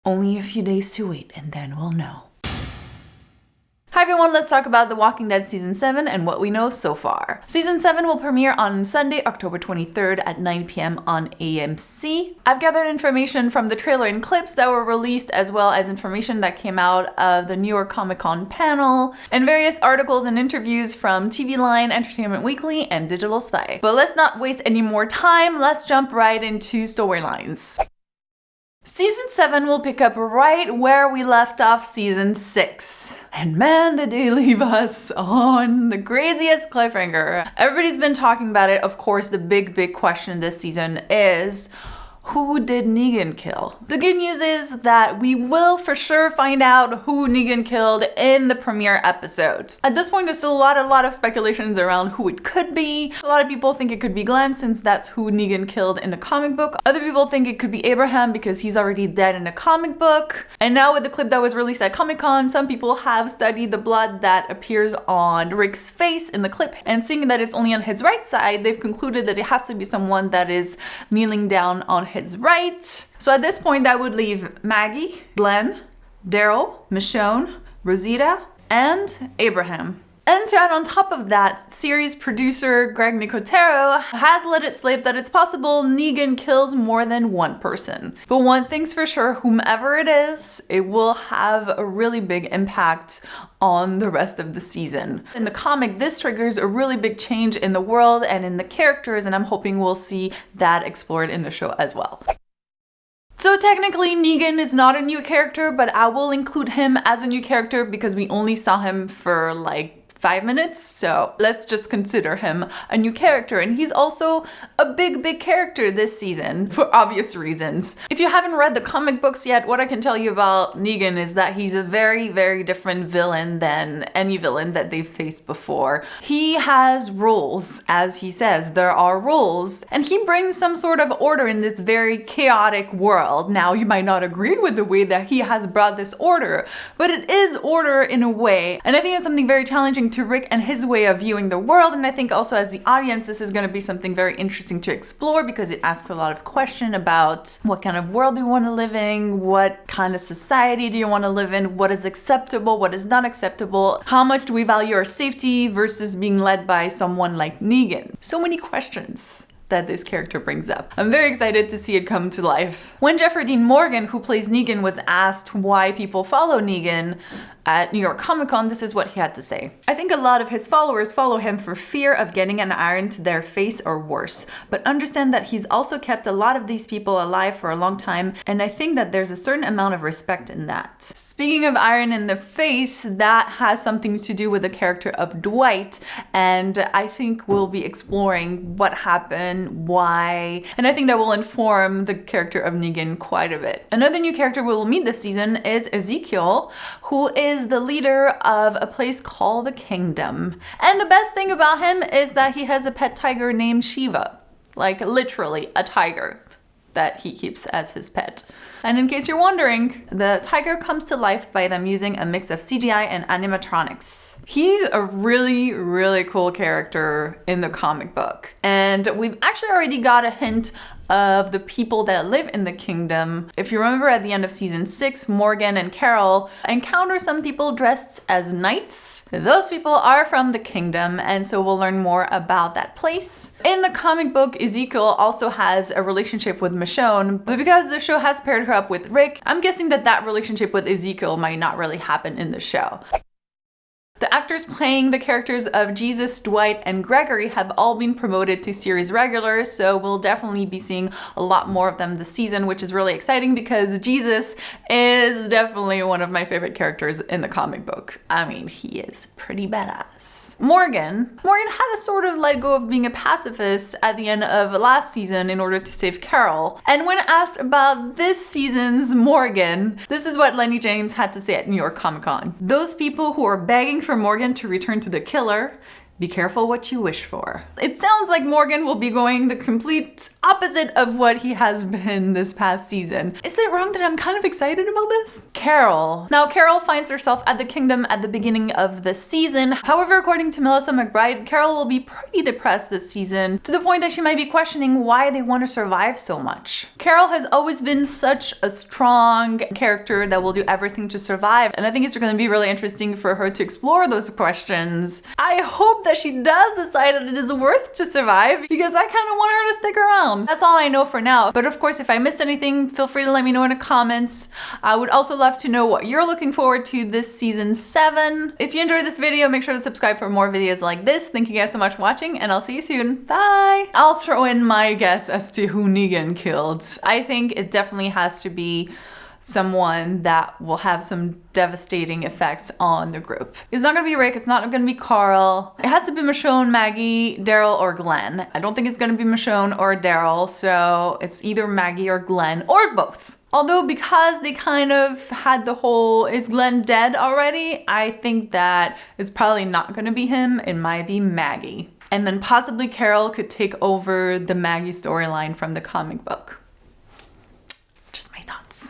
Only a few days to wait and then we'll know. Hi everyone, let's talk about The Walking Dead Season 7 and what we know so far. Season 7 will premiere on Sunday, October 23rd at 9 p.m. on AMC. I've gathered information from the trailer and clips that were released, as well as information that came out of the New York Comic Con panel, and various articles and interviews from TV Line, Entertainment Weekly, and Digital Spy. But let's not waste any more time, let's jump right into storylines. Season 7 will pick up right where we left off Season 6. And man, did they leave us on the craziest cliffhanger. Everybody's been talking about it. Of course, the big question this season is, who did Negan kill? The good news is that we will for sure find out who Negan killed in the premiere episode. At this point, there's still a lot of speculations around who it could be. A lot of people think it could be Glenn, since that's who Negan killed in the comic book. Other people think it could be Abraham because he's already dead in the comic book. And now with the clip that was released at Comic-Con, some people have studied the blood that appears on Rick's face in the clip, and seeing that it's only on his right side, they've concluded that it has to be someone that is kneeling down on his right. So at this point, that would leave Maggie, Glenn, Daryl, Michonne, Rosita, and Abraham. And to add on top of that, series producer Greg Nicotero has let it slip that it's possible Negan kills more than one person. But one thing's for sure, whomever it is, it will have a really big impact on the rest of the season. In the comic, this triggers a really big change in the world and in the characters, and I'm hoping we'll see that explored in the show as well. So technically, Negan is not a new character, but I will include him as a new character because we only saw him for like 5 minutes, so let's just consider him a new character. And he's also a big character this season for obvious reasons. If you haven't read the comic books yet, what I can tell you about Negan is that he's a very different villain than any villain that they've faced before. He has rules, as he says, there are rules, and he brings some sort of order in this very chaotic world. Now, you might not agree with the way that he has brought this order, but it is order in a way, and I think it's something very challenging to Rick and his way of viewing the world. And I think also as the audience, this is going to be something very interesting to explore because it asks a lot of questions about what kind of world do you want to live in, what kind of society do you want to live in, what is acceptable, what is not acceptable, how much do we value our safety versus being led by someone like Negan. So many questions that this character brings up. I'm very excited to see it come to life. When Jeffrey Dean Morgan, who plays Negan, was asked why people follow Negan at New York Comic Con, this is what he had to say. I think a lot of his followers follow him for fear of getting an iron to their face or worse, but understand that he's also kept a lot of these people alive for a long time, and I think that there's a certain amount of respect in that. Speaking of iron in the face, that has something to do with the character of Dwight, and I think we'll be exploring what happened, why, and I think that will inform the character of Negan quite a bit. Another new character we will meet this season is Ezekiel, who is the leader of a place called the Kingdom. And the best thing about him is that he has a pet tiger named Shiva. Like literally a tiger that he keeps as his pet. And in case you're wondering, the tiger comes to life by them using a mix of CGI and animatronics. He's a really cool character in the comic book. And we've actually already got a hint of the people that live in the kingdom. If you remember at the end of season 6, Morgan and Carol encounter some people dressed as knights. Those people are from the kingdom, and so we'll learn more about that place. In the comic book, Ezekiel also has a relationship with Michonne, but because the show has paired her up with Rick, I'm guessing that relationship with Ezekiel might not really happen in the show. The actors playing the characters of Jesus, Dwight, and Gregory have all been promoted to series regulars, so we'll definitely be seeing a lot more of them this season, which is really exciting because Jesus is definitely one of my favorite characters in the comic book. I mean, he is pretty badass. Morgan had to sort of let go of being a pacifist at the end of last season in order to save Carol. And when asked about this season's Morgan, this is what Lenny James had to say at New York Comic Con. Those people who are begging for Morgan to return to the killer Be careful what you wish for. It sounds like Morgan will be going the complete opposite of what he has been this past season. Is it wrong that I'm kind of excited about this? Carol. Now, Carol finds herself at the kingdom at the beginning of the season. However, according to Melissa McBride, Carol will be pretty depressed this season, to the point that she might be questioning why they want to survive so much. Carol has always been such a strong character that will do everything to survive, and I think it's going to be really interesting for her to explore those questions. I hope that she does decide that it is worth to survive, because I kind of want her to stick around. That's all I know for now, but of course, if I missed anything, feel free to let me know in the comments. I would also love to know what you're looking forward to this season 7. If you enjoyed this video, make sure to subscribe for more videos like this. Thank you guys so much for watching, and I'll see you soon. Bye! I'll throw in my guess as to who Negan killed. I think it definitely has to be someone that will have some devastating effects on the group. It's not gonna be Rick, it's not gonna be Carl. It has to be Michonne, Maggie, Daryl, or Glenn. I don't think it's gonna be Michonne or Daryl, so it's either Maggie or Glenn, or both. Although because they kind of had the whole, is Glenn dead already? I think that it's probably not gonna be him, it might be Maggie. And then possibly Carol could take over the Maggie storyline from the comic book. Just my thoughts.